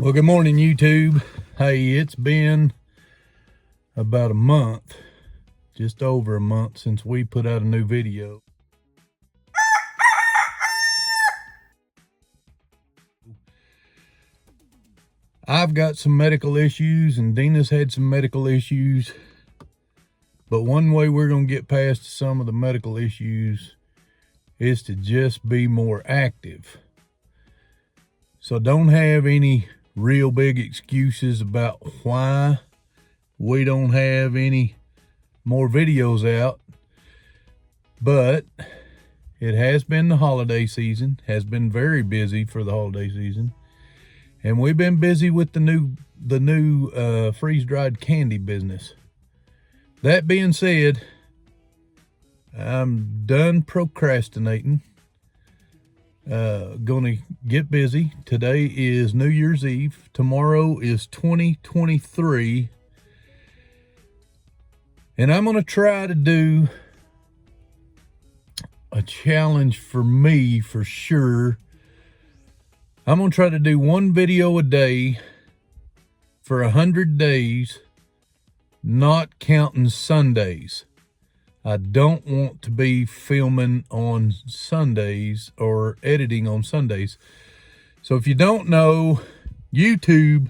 Well, good morning, YouTube. Hey, it's been about a month, just over a month, since we put out a new video. I've got some medical issues, and Dina's had some medical issues. But one way we're going to get past some of the medical issues is to just be more active. So don't have any real big excuses about why we don't have any more videos out. But it has been the holiday season, has been very busy for the holiday season. And we've been busy with the new freeze-dried candy business. That being said, I'm done procrastinating. Gonna get busy. Today is New Year's Eve. Tomorrow is 2023. And I'm gonna try to do a challenge for me for sure. I'm gonna try to do one video a day for 100 days, not counting Sundays. I don't want to be filming on Sundays or editing on Sundays. So if you don't know, YouTube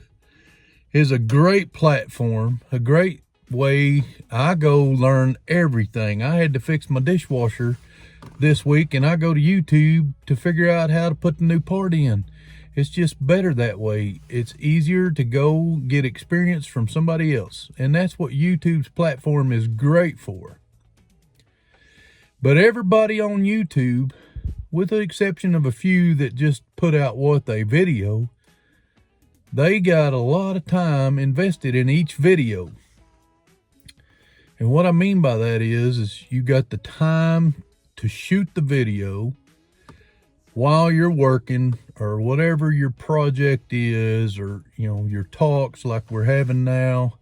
is a great platform, a great way. I go learn everything. I had to fix my dishwasher this week, and I go to YouTube to figure out how to put the new part in. It's just better that way. It's easier to go get experience from somebody else. And that's what YouTube's platform is great for. But everybody on YouTube, with the exception of a few that just put out what they video, they got a lot of time invested in each video. And what I mean by that is you got the time to shoot the video while you're working, or whatever your project is, or your talks like we're having now.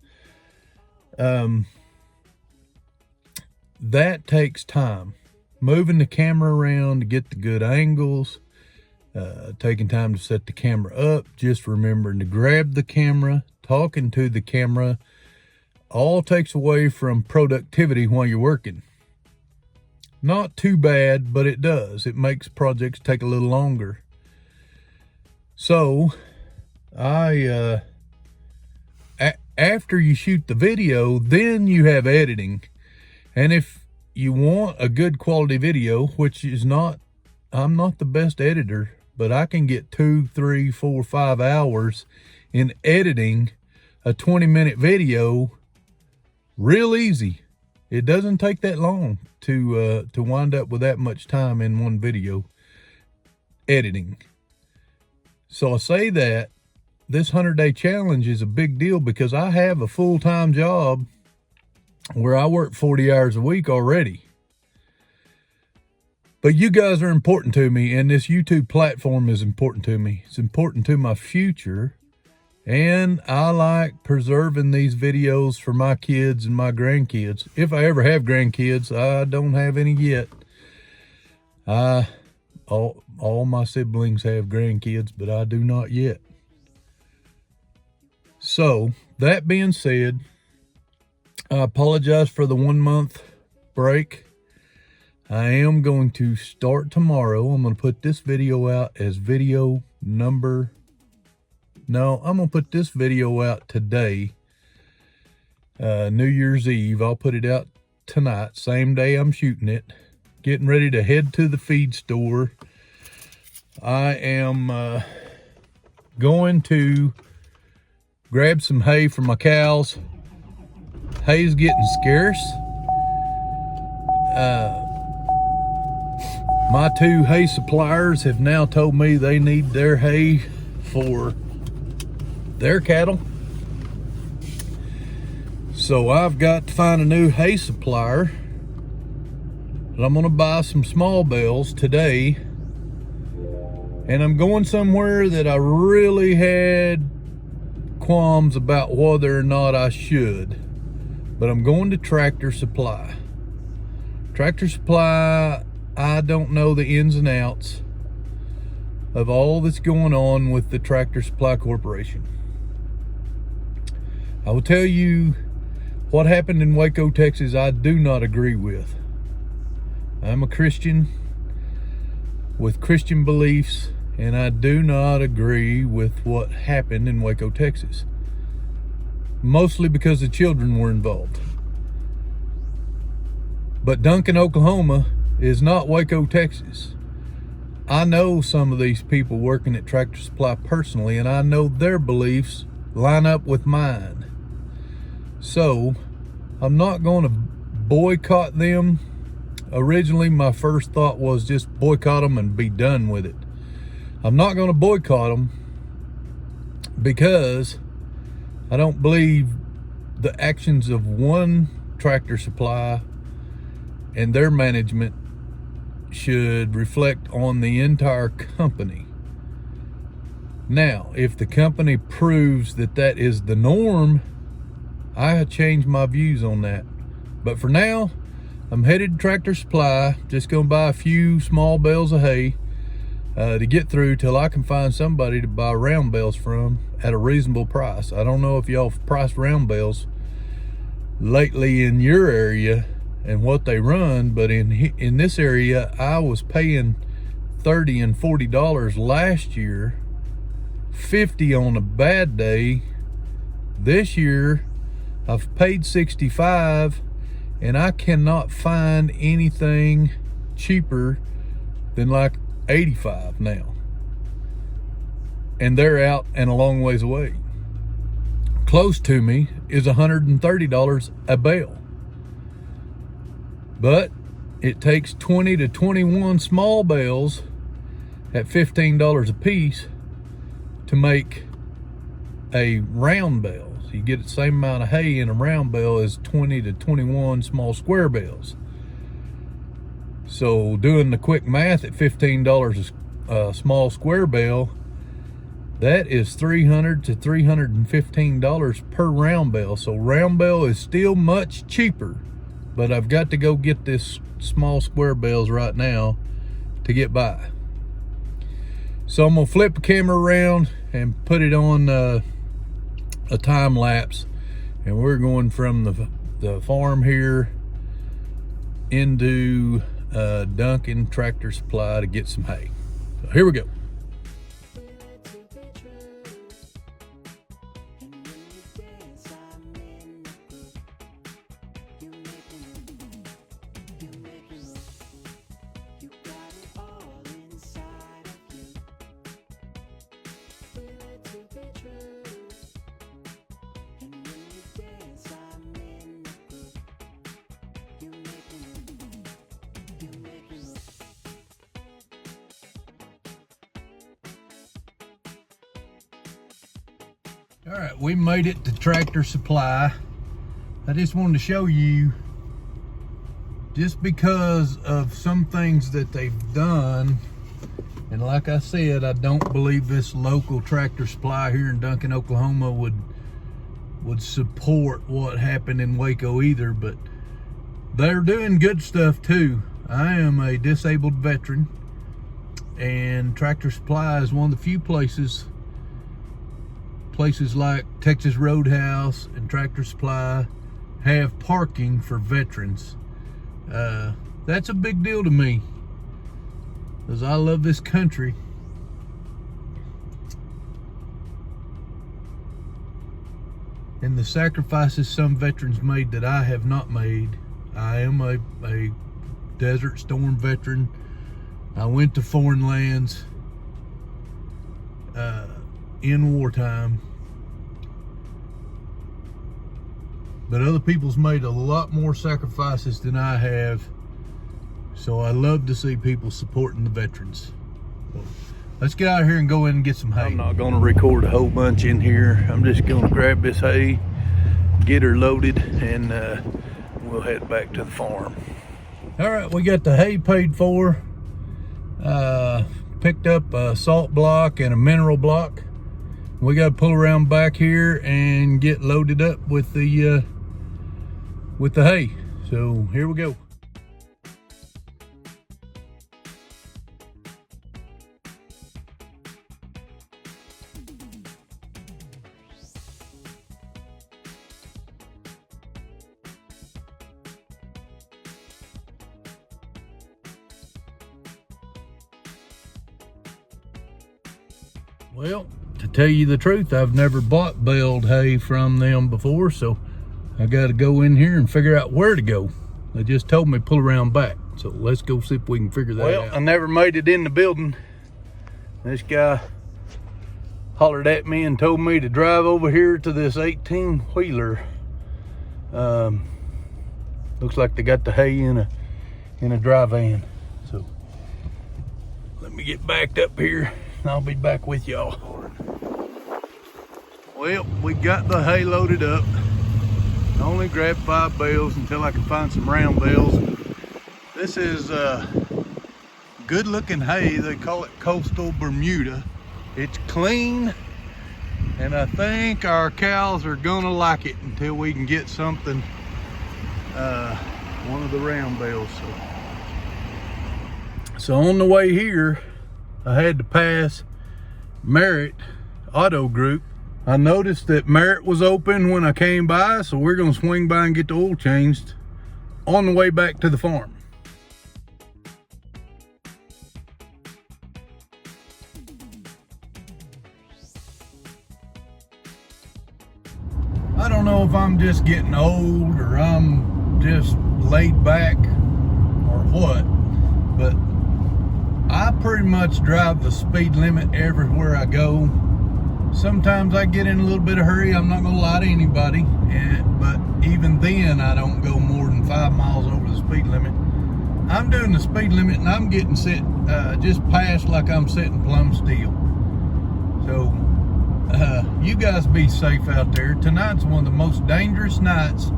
That takes time. Moving the camera around to get the good angles, taking time to set the camera up, just remembering to grab the camera, talking to the camera, all takes away from productivity while you're working. Not too bad, but it does. It makes projects take a little longer. So, after you shoot the video, then you have editing. And if you want a good quality video, which is not, I'm not the best editor, but I can get 2, 3, 4, 5 hours in editing a 20-minute video real easy. It doesn't take that long to wind up with that much time in one video editing. So I say that this 100-day challenge is a big deal because I have a full-time job where I work 40 hours a week already. But you guys are important to me, and this YouTube platform is important to me. It's important to my future. And I like preserving these videos for my kids and my grandkids. If I ever have grandkids, I don't have any yet. All my siblings have grandkids, but I do not yet. So, that being said, I apologize for the 1 month break. I am going to start tomorrow. I'm going to put this video out as video number... No, I'm going to put this video out today, New Year's Eve. I'll put it out tonight, same day I'm shooting it. Getting ready to head to the feed store. I am going to grab some hay for my cows. Hay's getting scarce. My 2 hay suppliers have now told me they need their hay for their cattle. So I've got to find a new hay supplier. And I'm gonna buy some small bales today. And I'm going somewhere that I really had qualms about whether or not I should. But I'm going to Tractor Supply. Tractor Supply, I don't know the ins and outs. of all that's going on with the Tractor Supply Corporation. I will tell you what happened in Waco, Texas, I do not agree with. I'm a Christian with Christian beliefs, and I do not agree with what happened in Waco, Texas. Mostly because the children were involved. But Duncan, Oklahoma is not Waco, Texas. I know some of these people working at Tractor Supply personally, and I know their beliefs line up with mine. So, I'm not going to boycott them. Originally, my first thought was just boycott them and be done with it. I'm not going to boycott them because I don't believe the actions of one Tractor Supply and their management should reflect on the entire company. Now, if the company proves that that is the norm, I have changed my views on that. But for now, I'm headed to Tractor Supply, just gonna buy a few small bales of hay to get through till I can find somebody to buy round bales from at a reasonable price. I don't know if y'all have priced round bales lately in your area and what they run, but in this area, I was paying $30 and $40 last year, $50 on a bad day. This year, I've paid $65, and I cannot find anything cheaper than like $85 now. And they're out and a long ways away. Close to me is $130 a bale. But it takes 20 to 21 small bales at $15 a piece to make a round bale. So you get the same amount of hay in a round bale as 20 to 21 small square bales. So doing the quick math at $15 a small square bale, that is $300 to $315 per round bale. So round bale is still much cheaper, but I've got to go get this small square bales right now to get by. So I'm gonna flip the camera around and put it on a time lapse, and we're going from the farm here into Duncan Tractor Supply to get some hay. So here we go. All right, we made it to Tractor Supply. I just wanted to show you, just because of some things that they've done, and like I said, I don't believe this local Tractor Supply here in Duncan, Oklahoma would support what happened in Waco either, but they're doing good stuff too. I am a disabled veteran, and Tractor Supply is one of the few places like Texas Roadhouse and Tractor Supply have parking for veterans. That's a big deal to me, because I love this country. And the sacrifices some veterans made that I have not made. I am a Desert Storm veteran. I went to foreign lands in wartime. But other people's made a lot more sacrifices than I have. So I love to see people supporting the veterans. Well, let's get out of here and go in and get some hay. I'm not gonna record a whole bunch in here. I'm just gonna grab this hay, get her loaded, and we'll head back to the farm. All right, we got the hay paid for. Picked up a salt block and a mineral block. We got to pull around back here and get loaded up with the hay. So here we go. Well, to tell you the truth, I've never bought baled hay from them before, so I got to go in here and figure out where to go. They just told me pull around back, so let's go see if we can figure that out. Well, I never made it in the building. This guy hollered at me and told me to drive over here to this 18-wheeler. Looks like they got the hay in a dry van. So let me get backed up here and I'll be back with y'all. Well, we got the hay loaded up. I only grabbed 5 bales until I can find some round bales. This is good looking hay. They call it coastal Bermuda. It's clean, and I think our cows are gonna like it until we can get something, one of the round bales. So on the way here, I had to pass Merritt Auto Group. I noticed that Merritt was open when I came by, so we're gonna swing by and get the oil changed on the way back to the farm. I don't know if I'm just getting old or I'm just laid back or what, but I pretty much drive the speed limit everywhere I go. Sometimes I get in a little bit of hurry, I'm not gonna lie to anybody, but even then I don't go more than 5 miles over the speed limit. I'm doing the speed limit and I'm getting set just past like I'm sitting plumb still. So you guys be safe out there. Tonight's one of the most dangerous nights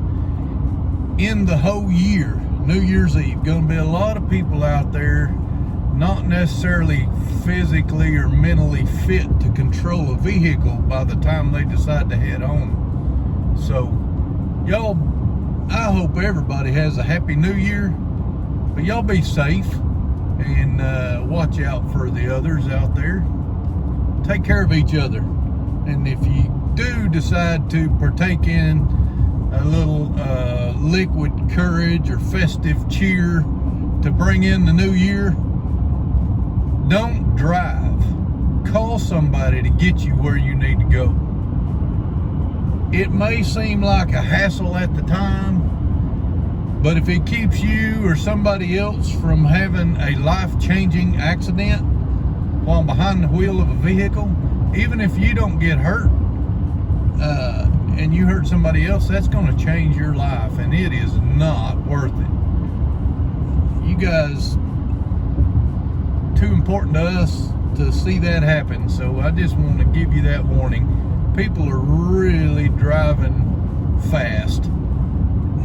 in the whole year. New Year's Eve. Gonna be a lot of people out there not necessarily physically or mentally fit to control a vehicle by the time they decide to head home. So y'all, I hope everybody has a happy new year, but y'all be safe and watch out for the others out there. Take care of each other. And if you do decide to partake in a little liquid courage or festive cheer to bring in the new year, don't drive. Call somebody to get you where you need to go. It may seem like a hassle at the time, but if it keeps you or somebody else from having a life-changing accident while behind the wheel of a vehicle, even if you don't get hurt and you hurt somebody else, that's going to change your life, and it is not worth it. You guys, too important to us to see that happen, so I just want to give you that warning. People are really driving fast,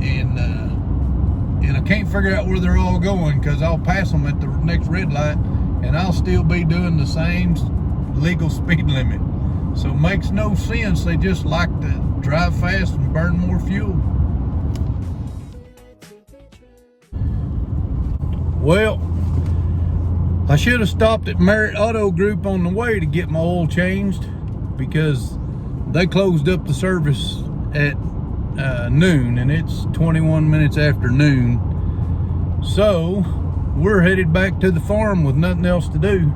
and I can't figure out where they're all going, because I'll pass them at the next red light and I'll still be doing the same legal speed limit. So it makes no sense. They just like to drive fast and burn more fuel. Well, I should have stopped at Merritt Auto Group on the way to get my oil changed, because they closed up the service at noon, and it's 21 minutes after noon. So we're headed back to the farm with nothing else to do.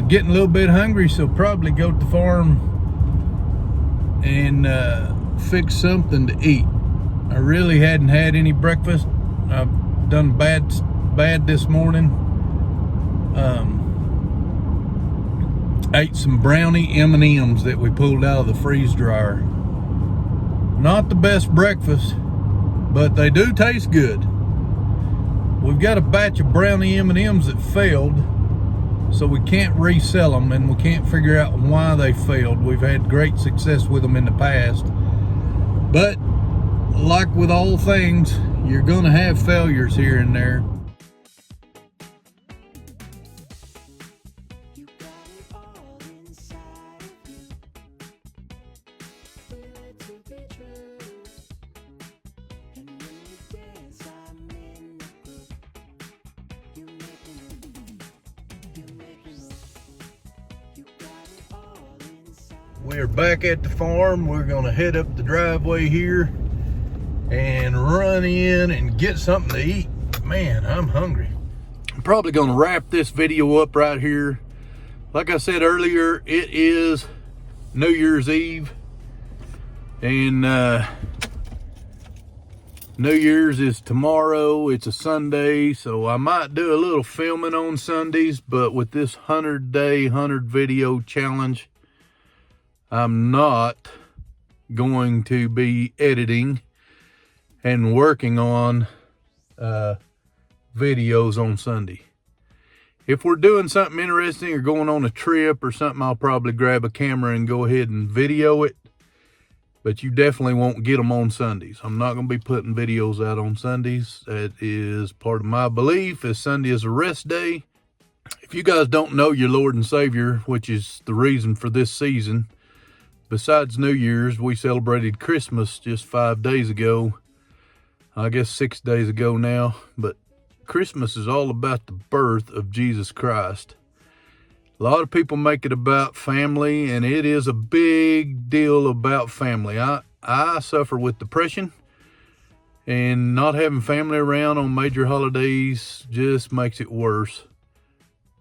Getting a little bit hungry, so probably go to the farm and fix something to eat. I really hadn't had any breakfast. I've done bad this morning. Ate some brownie M&Ms that we pulled out of the freeze dryer. Not the best breakfast, but they do taste good. We've got a batch of brownie M&Ms that failed, so we can't resell them, and we can't figure out why they failed. We've had great success with them in the past, but like with all things, you're going to have failures here and there. We're back at the farm. We're gonna head up the driveway here and run in and get something to eat. Man, I'm hungry. I'm probably gonna wrap this video up right here. Like I said earlier, it is New Year's Eve, and New Year's is tomorrow. It's a Sunday, so I might do a little filming on Sundays, but with this 100-day, 100-video challenge, I'm not going to be editing and working on videos on Sunday. If we're doing something interesting or going on a trip or something, I'll probably grab a camera and go ahead and video it. But you definitely won't get them on Sundays. I'm not going to be putting videos out on Sundays. That is part of my belief, as Sunday is a rest day. If you guys don't know your Lord and Savior, which is the reason for this season, besides New Year's, we celebrated Christmas just 5 days ago. I guess 6 days ago now. But Christmas is all about the birth of Jesus Christ. A lot of people make it about family, and it is a big deal about family. I suffer with depression, and not having family around on major holidays just makes it worse.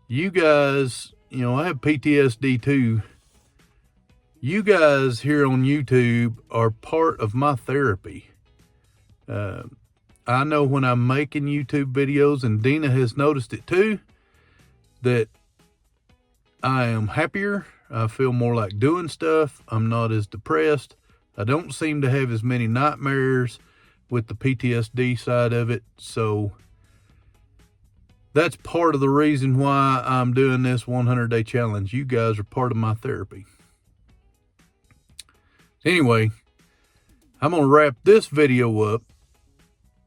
You guys, you know, I have PTSD too. You guys here on YouTube are part of my therapy. I know when I'm making YouTube videos, and Deanna has noticed it too, that I am happier. I feel more like doing stuff. I'm not as depressed. I don't seem to have as many nightmares with the PTSD side of it. So that's part of the reason why I'm doing this 100-day challenge. You guys are part of my therapy. Anyway, I'm going to wrap this video up.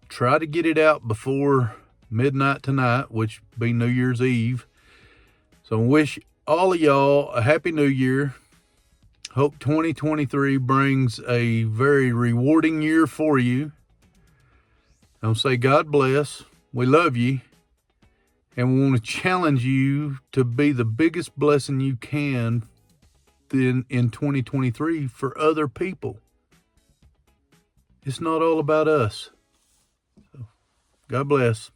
Try to get it out before midnight tonight, which will be New Year's Eve. So I wish all of y'all a happy new year. Hope 2023 brings a very rewarding year for you. I'll say God bless. We love you. And we want to challenge you to be the biggest blessing you can in 2023 for other people. It's not all about us. So, God bless.